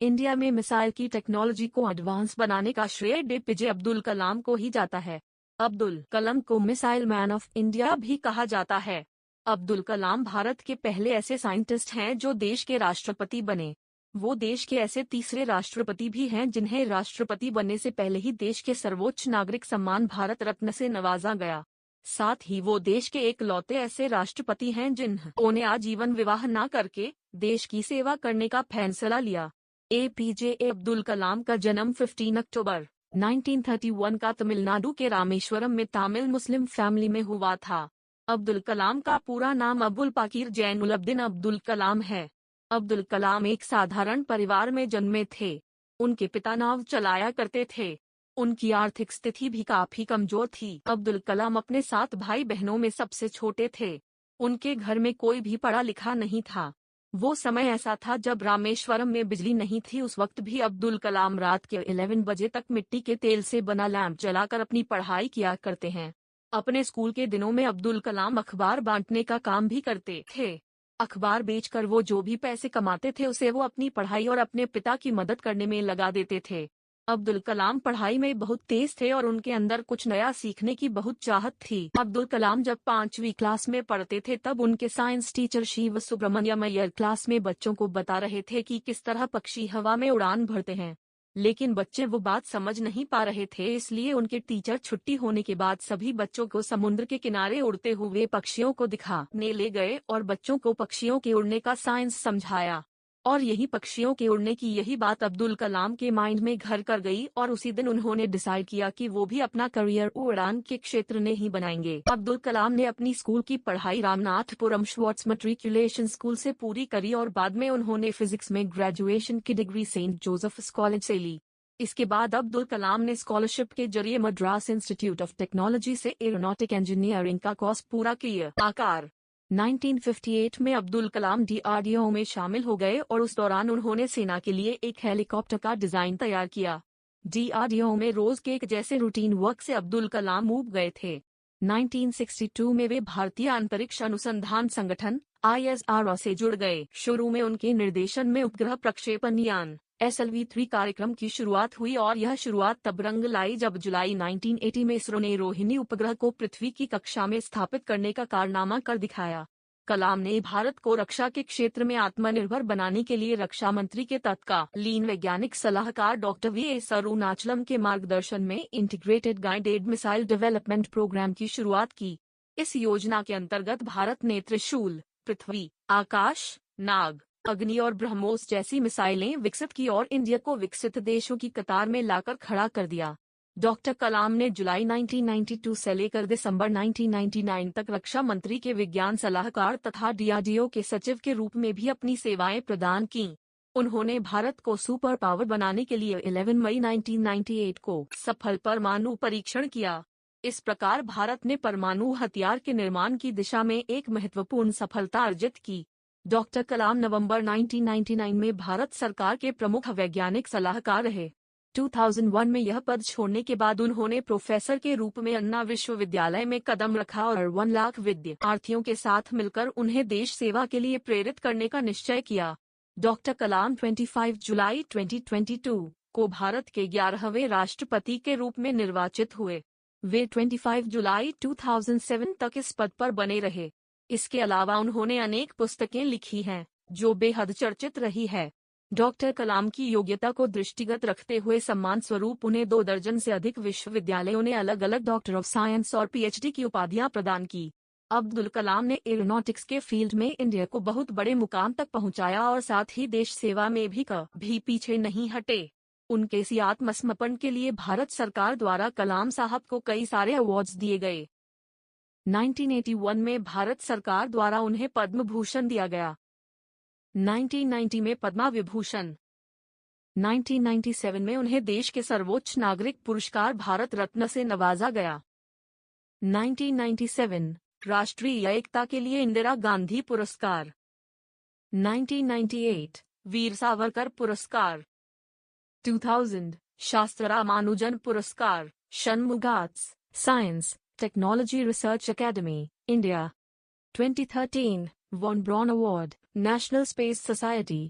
India में missile की technology को एडवांस बनाने का श्रेय एपीजे अब्दुल कलाम को ही जाता है। अब्दुल कलाम को मिसाइल मैन ऑफ इंडिया भी कहा जाता है। अब्दुल कलाम भारत के पहले ऐसे साइंटिस्ट हैं जो देश के राष्ट्रपति बने। वो देश के ऐसे तीसरे राष्ट्रपति भी हैं जिन्हें राष्ट्रपति बनने से पहले ही देश के सर्वोच्च नागरिक सम्मान भारत रत्न से नवाजा गया। साथ ही वो देश के एकलौते ऐसे राष्ट्रपति हैं जिन्होंने आजीवन विवाह न करके देश की सेवा करने का फैसला लिया। एपीजे अब्दुल कलाम का जन्म 15 अक्टूबर 1931 का तमिलनाडु के रामेश्वरम में तमिल मुस्लिम फैमिली में हुआ था। अब्दुल कलाम का पूरा नाम अबुल पाकीर जैनुलब्दीन अब्दुल कलाम है। अब्दुल कलाम एक साधारण परिवार में जन्मे थे। उनके पिता नाव चलाया करते थे। उनकी आर्थिक स्थिति भी काफी कमजोर थी। अब्दुल कलाम अपने 7 भाई बहनों में सबसे छोटे थे। उनके घर में कोई भी पढ़ा लिखा नहीं था। वो समय ऐसा था जब रामेश्वरम में बिजली नहीं थी। उस वक्त भी अब्दुल कलाम रात के 11 बजे तक मिट्टी के तेल से बना लैंप जलाकर अपनी पढ़ाई किया करते हैं। अपने स्कूल के दिनों में अब्दुल कलाम अखबार बांटने का काम भी करते थे। अखबार बेचकर वो जो भी पैसे कमाते थे उसे वो अपनी पढ़ाई और अपने पिता की मदद करने में लगा देते थे। अब्दुल कलाम पढ़ाई में बहुत तेज थे और उनके अंदर कुछ नया सीखने की बहुत चाहत थी। अब्दुल कलाम जब 5वीं क्लास में पढ़ते थे तब उनके science teacher Shiv Subramaniam Iyer class में बच्चों को बता रहे थे कि किस तरह पक्षी हवा में उड़ान भरते हैं, लेकिन बच्चे वो बात समझ नहीं पा रहे थे। इसलिए उनके टीचर छुट्टी होने के बाद सभी बच्चों को समुद्र के किनारे उड़ते हुए पक्षियों को दिखाने ले गए और बच्चों को पक्षियों के उड़ने का साइंस समझाया। और यही पक्षियों के उड़ने की यही बात अब्दुल कलाम के माइंड में घर कर गई और उसी दिन उन्होंने डिसाइड किया कि वो भी अपना करियर उड़ान के क्षेत्र में ही बनाएंगे। अब्दुल कलाम ने अपनी स्कूल की पढ़ाई रामनाथपुरम श्वार्ट्ज मैट्रिकुलेशन स्कूल से पूरी करी और बाद में उन्होंने फिजिक्स में ग्रेजुएशन की डिग्री सेंट जोसेफ्स कॉलेज से ली। इसके बाद अब्दुल कलाम ने स्कॉलरशिप के जरिए मद्रास इंस्टीट्यूट ऑफ टेक्नोलॉजी से एरोनॉटिक इंजीनियरिंग का कोर्स पूरा किया। आकार 1958 में अब्दुल कलाम डीआरडीओ में शामिल हो गए और उस दौरान उन्होंने सेना के लिए एक हेलीकॉप्टर का डिजाइन तैयार किया। डीआरडीओ में रोज के एक जैसे रूटीन वर्क से अब्दुल कलाम ऊब गए थे। 1962 में वे भारतीय अंतरिक्ष अनुसंधान संगठन ISRO से जुड़ गए। शुरू में उनके निर्देशन में उपग्रह प्रक्षेपण यान SLV-3 कार्यक्रम की शुरुआत हुई और यह शुरुआत तब रंग लाई जब जुलाई 1980 में इसरो ने रोहिणी उपग्रह को पृथ्वी की कक्षा में स्थापित करने का कारनामा कर दिखाया। कलाम ने भारत को रक्षा के क्षेत्र में आत्मनिर्भर बनाने के लिए रक्षा मंत्री के तत्कालीन वैज्ञानिक सलाहकार डॉक्टर VS अरुणाचलम के मार्गदर्शन में integrated guided missile development programme की शुरुआत की। इस योजना के अंतर्गत भारत ने त्रिशूल, पृथ्वी, आकाश, नाग, अग्नि और ब्रह्मोस जैसी मिसाइलें विकसित की और इंडिया को विकसित देशों की कतार में लाकर खड़ा कर दिया। डॉक्टर कलाम ने जुलाई 1992 से लेकर दिसंबर 1999 तक रक्षा मंत्री के विज्ञान सलाहकार तथा डीआरडीओ के सचिव के रूप में भी अपनी सेवाएं प्रदान की। उन्होंने भारत को सुपर पावर बनाने के लिए 11 मई 1998 को सफल परमाणु परीक्षण किया। इस प्रकार भारत ने परमाणु हथियार के निर्माण की दिशा में एक महत्वपूर्ण सफलता अर्जित की। डॉक्टर कलाम नवंबर 1999 में भारत सरकार के प्रमुख वैज्ञानिक सलाहकार रहे। 2001 में यह पद छोड़ने के बाद उन्होंने प्रोफेसर के रूप में अन्ना विश्वविद्यालय में कदम रखा और 1 लाख विद्यार्थियों के साथ मिलकर उन्हें देश सेवा के लिए प्रेरित करने का निश्चय किया। डॉक्टर कलाम 25 जुलाई 2022 को भारत के 11वें राष्ट्रपति के रूप में निर्वाचित हुए। वे 25 जुलाई 2007 तक इस पद पर बने रहे। इसके अलावा उन्होंने अनेक पुस्तकें लिखी हैं, जो बेहद चर्चित रही है। डॉक्टर कलाम की योग्यता को दृष्टिगत रखते हुए सम्मान स्वरूप उन्हें 2 दर्जन से अधिक विश्वविद्यालयों ने अलग अलग डॉक्टर ऑफ साइंस और PhD की उपाधियां प्रदान की। अब्दुल कलाम ने एरोनॉटिक्स के फील्ड में इंडिया को बहुत बड़े मुकाम तक पहुंचाया और साथ ही देश सेवा में भी कभी पीछे नहीं हटे। उनके इसी आत्मसमर्पण के लिए भारत सरकार द्वारा कलाम साहब को कई सारे अवार्ड्स दिए गए। 1981 में भारत सरकार द्वारा उन्हें पद्म भूषण दिया गया। 1990 में पद्मा विभूषण। 1997 में उन्हें देश के सर्वोच्च नागरिक पुरस्कार भारत रत्न से नवाजा गया। 1997 राष्ट्रीय एकता के लिए इंदिरा गांधी पुरस्कार। 1998 वीर सावरकर पुरस्कार। 2000 शास्त्र रामानुजन पुरस्कार। षणमुगार्ट्स science Technology Research Academy, India. 2013 Von Braun Award, National Space Society.